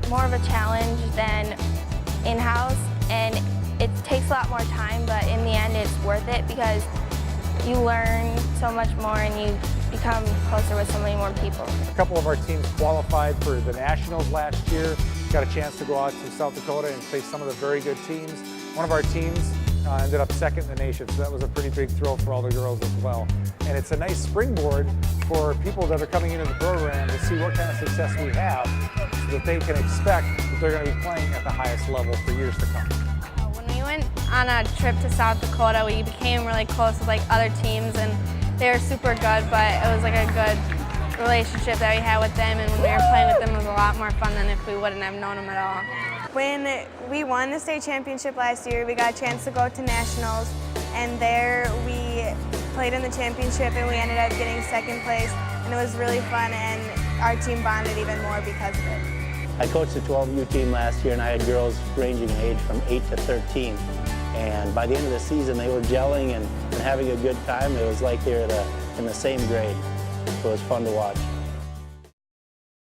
more of a challenge than in-house, and it takes a lot more time, but in the end it's worth it because you learn so much more and you become closer with so many more people. A couple of our teams qualified for the Nationals last year, got a chance to go out to South Dakota and face some of the very good teams. One of our teams ended up second in the nation, so that was a pretty big thrill for all the girls as well. And it's a nice springboard for people that are coming into the program to see what kind of success we have so that they can expect that they're going to be playing at the highest level for years to come. When we went on a trip to South Dakota, we became really close with other teams, and they were super good, but it was a good relationship that we had with them, and when we were playing with them it was a lot more fun than if we wouldn't have known them at all. When we won the state championship last year, we got a chance to go to nationals, and there we played in the championship and we ended up getting second place, and it was really fun, and our team bonded even more because of it. I coached the 12U team last year, and I had girls ranging in age from 8 to 13. And by the end of the season, they were gelling and having a good time. It was like they were in the same grade. So it was fun to watch.